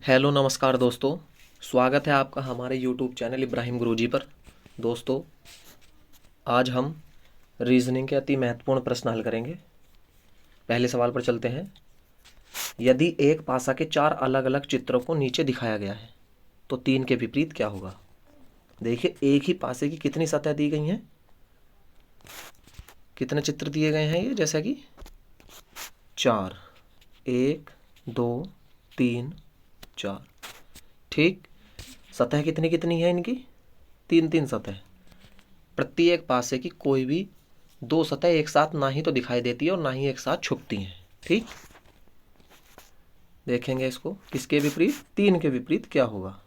Hello नमस्कार दोस्तों। स्वागत है आपका हमारे यूट्यूब चैनल इब्राहिम गुरुजी पर। दोस्तों, आज हम रीजनिंग के अति महत्वपूर्ण प्रश्न हल करेंगे। पहले सवाल पर चलते हैं। यदि एक पासा के चार अलग अलग चित्रों को नीचे दिखाया गया है तो तीन के विपरीत क्या होगा। देखिए, एक ही पासे की कितनी सतह दी गई हैं, कितने चित्र दिए गए हैं ये, जैसा कि चार, एक, दो, तीन, चार। ठीक, सतह कितनी कितनी है इनकी, तीन तीन सतह। प्रत्येक पासे की कोई भी दो सतह एक साथ ना ही तो दिखाई देती है और ना ही एक साथ छुपती हैं। ठीक, देखेंगे इसको, किसके विपरीत, तीन के विपरीत क्या होगा।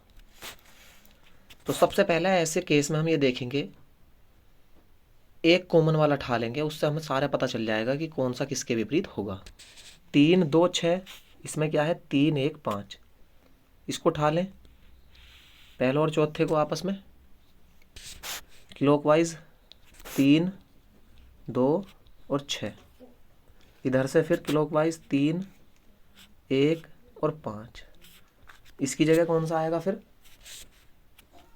तो सबसे पहला ऐसे केस में हम ये देखेंगे, एक कॉमन वाला ठा लेंगे, उससे हमें सारा पता चल जाएगा कि कौन सा किसके विपरीत होगा। तीन दो छः, इसमें क्या है, तीन एक पाँच। इसको ठा लें, पहले और चौथे को आपस में क्लॉकवाइज, तीन दो और छः। इधर से फिर क्लॉकवाइज, तीन एक और पाँच। इसकी जगह कौन सा आएगा फिर,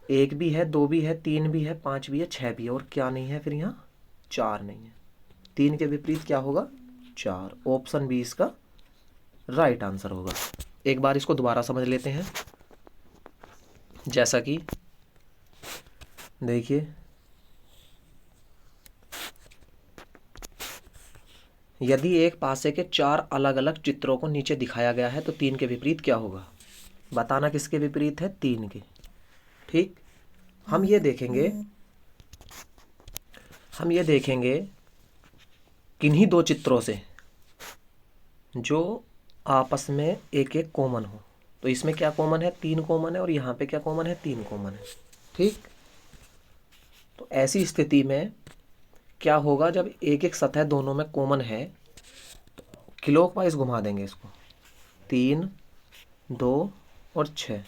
एक भी है, दो भी है, तीन भी है, पाँच भी है, छः भी है, और क्या नहीं है फिर यहाँ, चार नहीं है। तीन के विपरीत क्या होगा, चार। ऑप्शन बी इसका राइट आंसर होगा। एक बार इसको दोबारा समझ लेते हैं। जैसा कि देखिए, यदि एक पासे के चार अलग अलग चित्रों को नीचे दिखाया गया है तो तीन के विपरीत क्या होगा। बताना किसके विपरीत है, तीन के। ठीक, हम ये देखेंगे किन्हीं दो चित्रों से जो आपस में एक एक कॉमन हो। तो इसमें क्या कॉमन है, तीन कॉमन है, और यहाँ पे क्या कॉमन है, तीन कॉमन है। ठीक, तो ऐसी स्थिति में क्या होगा, जब एक एक सतह दोनों में कॉमन है तो क्लॉकवाइज घुमा देंगे इसको, तीन दो और छः।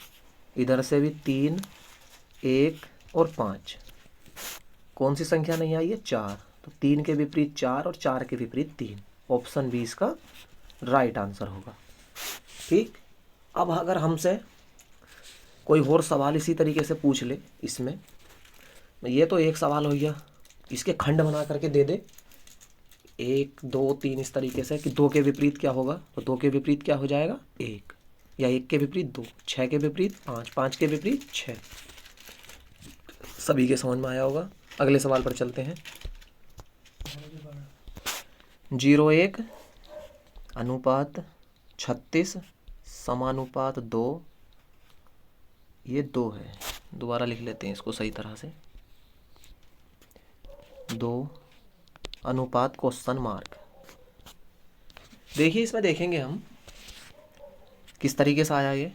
इधर से भी तीन एक और पाँच। कौन सी संख्या नहीं आई है, चार। तो तीन के विपरीत चार और चार के विपरीत तीन। ऑप्शन बी इसका राइट आंसर होगा। ठीक, अब अगर हमसे कोई और सवाल इसी तरीके से पूछ ले, इसमें ये तो एक सवाल हो गया, इसके खंड बना करके दे दे, एक दो तीन, इस तरीके से कि दो के विपरीत क्या होगा, तो दो के विपरीत क्या हो जाएगा, एक, या एक के विपरीत दो, छः के विपरीत पाँच, पाँच के विपरीत छः। सभी के समझ में आया होगा। अगले सवाल पर चलते हैं। 01 अनुपात 36 समानुपात 2, ये 2 है। दोबारा लिख लेते हैं इसको सही तरह से, 2 अनुपात क्वेश्चन मार्क। देखिए, इसमें देखेंगे हम किस तरीके से आया ये,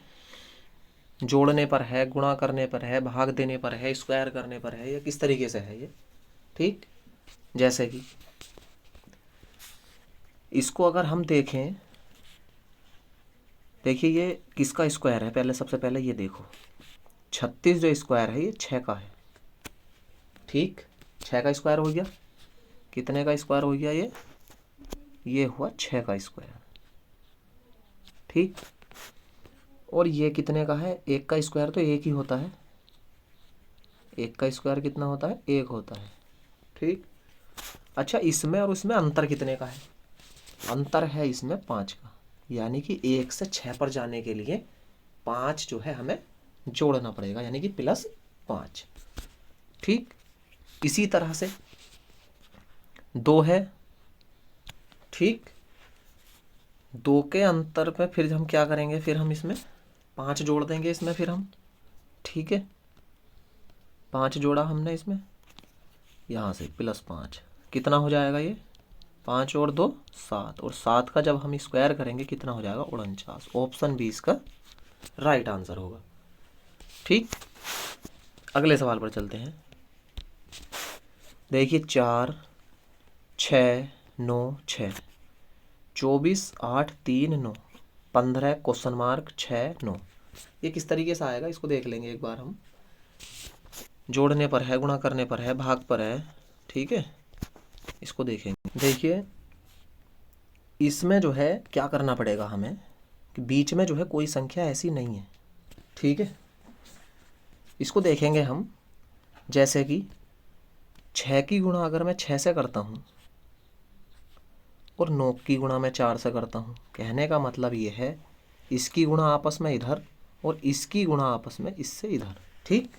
जोड़ने पर है, गुणा करने पर है, भाग देने पर है, स्क्वायर करने पर है, या किस तरीके से है ये। ठीक, जैसे कि इसको अगर हम देखें, देखिए ये किसका स्क्वायर है, पहले सबसे पहले ये देखो, 36 जो स्क्वायर है ये 6 का है। ठीक, 6 का स्क्वायर हो गया, कितने का स्क्वायर हो गया ये हुआ 6 का स्क्वायर। ठीक, और ये कितने का है, एक का स्क्वायर तो एक ही होता है, एक का स्क्वायर कितना होता है, एक होता है। ठीक, अच्छा, इसमें और उसमें अंतर कितने का है, अंतर है इसमें 5 का, यानी कि 1 से 6 पर जाने के लिए 5 जो है हमें जोड़ना पड़ेगा, यानी कि +5। ठीक, इसी तरह से 2 है। ठीक, 2 के अंतर पे फिर हम क्या करेंगे, फिर हम इसमें 5 जोड़ देंगे इसमें फिर हम। ठीक है, 5 जोड़ा हमने इसमें, यहाँ से +5, कितना हो जाएगा ये, 5 और 2 7, और 7 का जब हम स्क्वायर करेंगे कितना हो जाएगा, 49। ऑप्शन बी इसका राइट आंसर होगा। ठीक, अगले सवाल पर चलते हैं। देखिए, 4 6 9 6, 24 8 3 9, 15 क्वेश्चन मार्क 6 9। ये किस तरीके से आएगा, इसको देख लेंगे एक बार हम। जोड़ने पर है, गुणा करने पर है, भाग पर है। ठीक है, इसको देखेंगे। देखिए, इसमें जो है क्या करना पड़ेगा हमें, कि बीच में जो है कोई संख्या ऐसी नहीं है। ठीक है, इसको देखेंगे हम। जैसे कि 6 की गुणा अगर मैं 6 से करता हूँ और 9 की गुणा मैं 4 से करता हूँ, कहने का मतलब ये है इसकी गुणा आपस में इधर और इसकी गुणा आपस में इससे इधर। ठीक,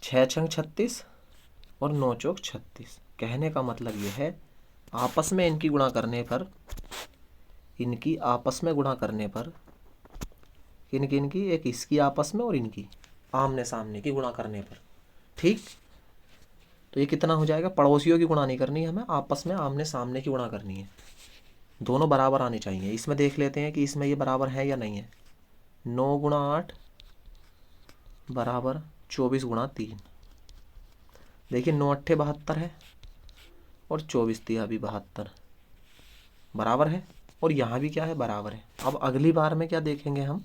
6 छंग 36 और 9 चौक 36। कहने का मतलब ये है आपस में इनकी गुणा करने पर, इनकी आपस में गुणा करने पर, इनकी एक इसकी आपस में और इनकी आमने सामने की गुणा करने पर। ठीक, तो ये कितना हो जाएगा? पड़ोसियों की गुणा नहीं करनी है हमें, आपस में आमने सामने की गुणा करनी है। दोनों बराबर आने चाहिए। इसमें देख लेते हैं कि इसमें ये बराबर है या नहीं है। 9 गुणा 8 बराबर 24 गुणा 3। देखिए 9 अट्ठे 72 है और 24 तिया भी 72 बराबर है, और यहाँ भी क्या है? बराबर है। अब अगली बार में क्या देखेंगे हम,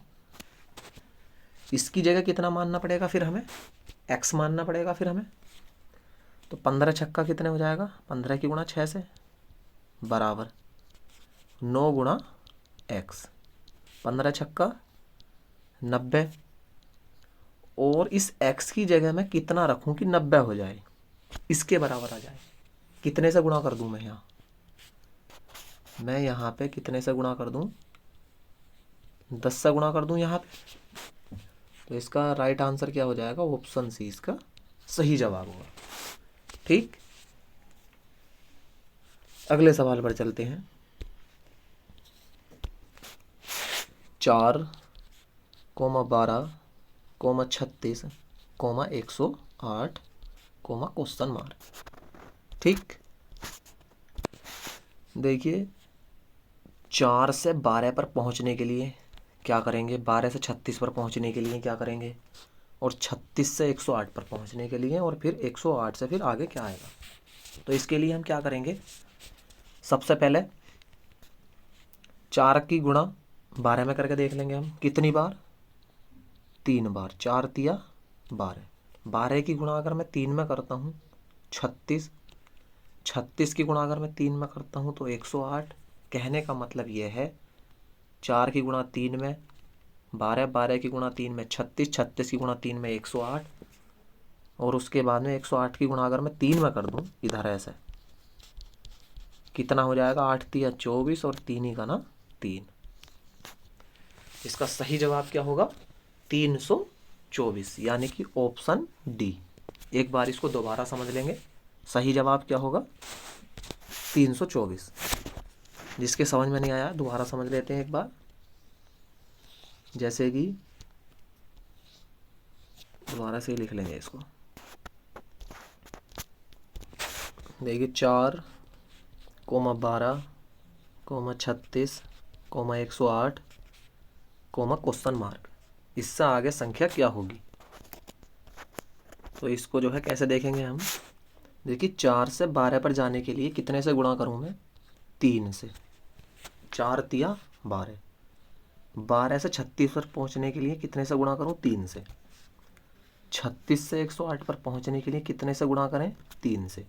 इसकी जगह कितना मानना पड़ेगा फिर हमें? x मानना पड़ेगा फिर हमें। तो 15 छक्का कितने हो जाएगा? 15 की गुणा 6 से बराबर 9 गुणा x। 15 छक्का 90, और इस x की जगह मैं कितना रखूं कि 90 हो जाए, इसके बराबर आ जाए। कितने से गुणा कर दूं मैं यहाँ? मैं यहाँ पे कितने से गुणा कर दूं? 10 से गुणा कर दूं यहाँ पे। तो इसका राइट आंसर क्या हो जाएगा? ऑप्शन सी इसका सही जवाब होगा। ठीक, अगले सवाल पर चलते हैं। 4, 12, 36, 108, क्वेश्चन मार्क। ठीक, देखिए 4 से 12 पर पहुंचने के लिए क्या करेंगे? 12 से 36 पर पहुंचने के लिए क्या करेंगे? और 36 से 108 पर पहुंचने के लिए, और फिर 108 से फिर आगे क्या आएगा? तो इसके लिए हम क्या करेंगे? सबसे पहले 4 की गुणा 12 में करके देख लेंगे हम। कितनी बार? 3 बार। 4 तिया 12। 12 की गुणा अगर मैं 3 में करता हूँ 36। 36 की गुणा अगर मैं 3 में करता हूँ तो 108। कहने का मतलब ये है 4 की गुणा 3 में 12, 12 की गुणा 3 में 36, 36 की गुणा 3 में 108, और उसके बाद में 108 की गुणा अगर मैं 3 में कर दूँ इधर ऐसे, कितना हो जाएगा? 8 तिया 24 और 3 ही का ना 3। इसका सही जवाब क्या होगा? 324, यानी कि ऑप्शन डी। एक बार इसको दोबारा समझ लेंगे। सही जवाब क्या होगा? 324। जिसके समझ में नहीं आया दोबारा समझ लेते हैं एक बार। जैसे कि दोबारा से ही लिख लेंगे इसको। देखिए 4, 12, 36, 108, क्वेश्चन मार्क। इससे आगे संख्या क्या होगी? तो इसको जो है कैसे देखेंगे हम? देखिए 4 से 12 पर जाने के लिए कितने से गुणा करूं मैं? 3 से। 4 तिया 12। 12 से 36 पर पहुंचने के लिए कितने से गुणा करूं? 3 से। 36 से 108 पर पहुंचने के लिए कितने से गुणा करें? 3 से।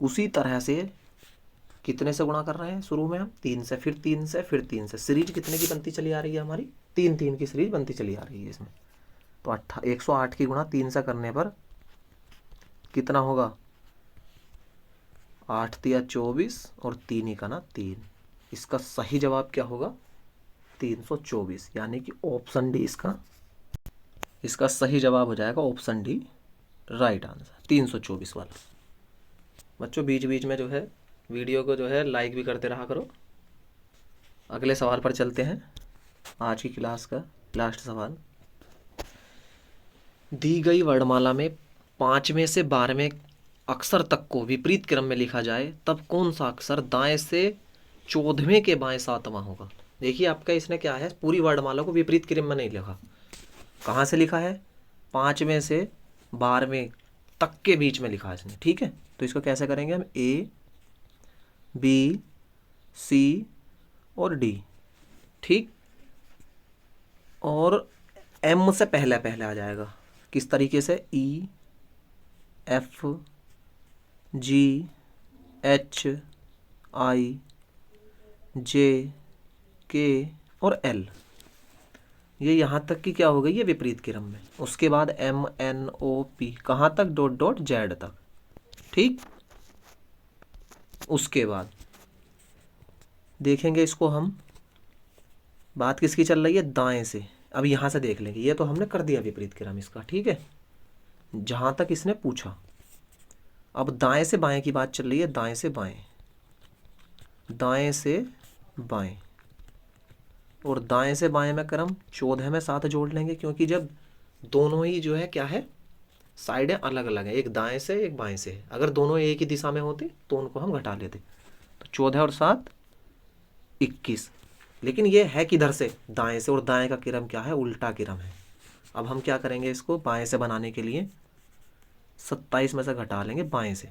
उसी तरह से कितने से गुणा कर रहे हैं शुरू में हम? 3 से, फिर 3 से, फिर 3 से। सीरीज कितने की बनती चली आ रही है हमारी? 3 3 की सीरीज बनती चली आ रही है इसमें। तो 108 की गुणा 3 से करने पर कितना होगा? 8 तिया 24 और 3 ही का ना 3। इसका सही जवाब क्या होगा? 324, यानी कि ऑप्शन डी इसका सही जवाब हो जाएगा। ऑप्शन डी राइट आंसर 324 वाला। बच्चों बीच बीच में जो है वीडियो को जो है लाइक भी करते रहा करो। अगले सवाल पर चलते हैं। आज की क्लास का लास्ट सवाल। दी गई वर्णमाला में 5वें से 12वें अक्षर तक को विपरीत क्रम में लिखा जाए तब कौन सा अक्षर दाएं से 14वें के बाएं 7वां होगा? देखिए आपका इसने क्या है, पूरी वर्णमाला को विपरीत क्रम में नहीं लिखा। कहाँ से लिखा है? 5वें से 12वें तक के बीच में लिखा है इसने। ठीक है, तो इसको कैसे करेंगे हम? ए, बी, सी और डी। ठीक, और एम से पहले पहले आ जाएगा। किस तरीके से? ई, एफ, जी, एच, आई, जे, के और एल, ये यहाँ तक की क्या हो गई, ये विपरीत क्रम में। उसके बाद एम एन ओ पी कहाँ तक, डॉट डॉट जेड तक, ठीक। उसके बाद देखेंगे इसको हम, बात किसकी चल रही है, दाएं से। अब यहाँ से देख लेंगे, ये तो हमने कर दिया विपरीत क्रम इसका, ठीक है, जहाँ तक इसने पूछा। अब दाएं से बाएं की बात चल रही है, दाएं से बाएं, दाएं से बाएं, और दाएं से बाएं में क्रम 14 में 7 जोड़ लेंगे, क्योंकि जब दोनों ही जो है क्या है, साइडें अलग अलग हैं, एक दाएं से एक बाएं से। अगर दोनों एक ही दिशा में होते तो उनको हम घटा लेते। तो 14 और 7 21, लेकिन ये है किधर से, दाएं से, और दाएं का क्रम क्या है, उल्टा क्रम है। अब हम क्या करेंगे, इसको बाएं से बनाने के लिए 27 में से घटा लेंगे बाएं से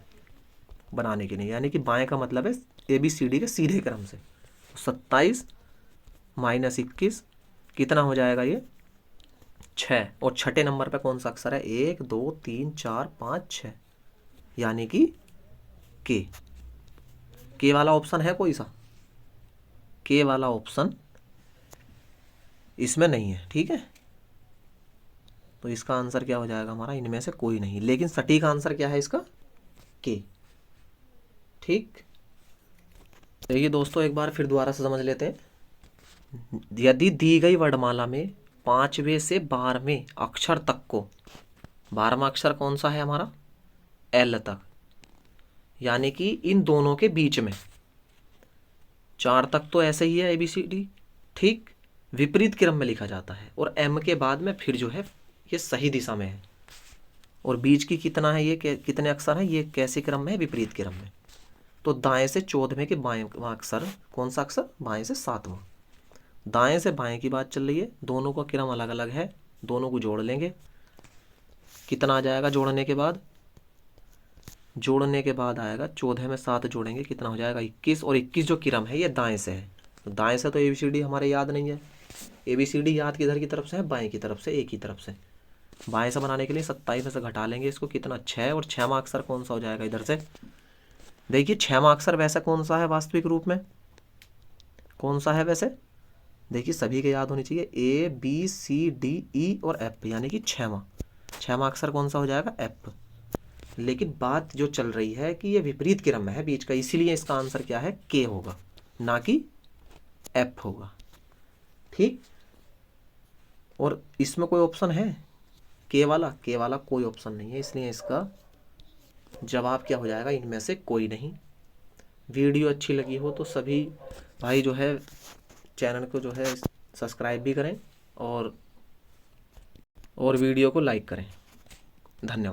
बनाने के लिए, यानी कि बाएं का मतलब है ABCD के सीधे क्रम से। 27 माइनस 21 कितना हो जाएगा, ये 6, और छठे नंबर पे कौन सा अक्षर है, 1 2 3 4 5 6, यानी कि के वाला ऑप्शन है कोई सा, के वाला ऑप्शन इसमें नहीं है, ठीक है। तो इसका आंसर क्या हो जाएगा हमारा, इनमें से कोई नहीं, लेकिन सटीक आंसर क्या है इसका, के, ठीक। देखिए दोस्तों, एक बार फिर दोबारा से समझ लेते हैं। यदि दी गई वर्णमाला में 5वें से 12वें अक्षर तक को, 12वां अक्षर कौन सा है हमारा, एल तक, यानी कि इन दोनों के बीच में, 4 तक तो ऐसे ही है ABCD, ठीक, विपरीत क्रम में लिखा जाता है, और M के बाद में फिर जो है ये सही दिशा में है, और बीच की कितना है, ये कितने अक्षर हैं, ये कैसे क्रम में है, विपरीत क्रम में। तो दाएं से 14वें के बाएं अक्षर कौन सा अक्षर, बाएं से 7वां। दाएं से बाएं की बात चल रही है, दोनों का क्रम अलग अलग है, दोनों को जोड़ लेंगे, कितना आ जाएगा जोड़ने के बाद, जोड़ने के बाद आएगा 14 में 7 जोड़ेंगे, कितना हो जाएगा 21, और 21 जो क्रम है ये दाएं से है। तो दाएं से तो ABCD हमारे याद नहीं है, ABCD याद किधर की तरफ से है, बाएं की तरफ से, एक ही तरफ से। बाएं से बनाने के लिए 27 में से घटा लेंगे इसको, कितना 6, और 6वां अक्षर कौन सा हो जाएगा इधर से, देखिए 6वां अक्षर वैसे कौन सा है वास्तविक रूप में, कौन सा है वैसे, देखिए सभी के याद होनी चाहिए, ABCDE और F, यानी कि 6वां अक्षर कौन सा हो जाएगा, F। लेकिन बात जो चल रही है कि ये विपरीत क्रम में है बीच का, इसीलिए इसका आंसर क्या है, के होगा, ना कि F होगा, ठीक। और इसमें कोई ऑप्शन है के वाला कोई ऑप्शन नहीं है, इसलिए इसका जवाब क्या हो जाएगा, इनमें से कोई नहीं। वीडियो अच्छी लगी हो तो सभी भाई जो है चैनल को जो है सब्सक्राइब भी करें, और वीडियो को लाइक करें। धन्यवाद।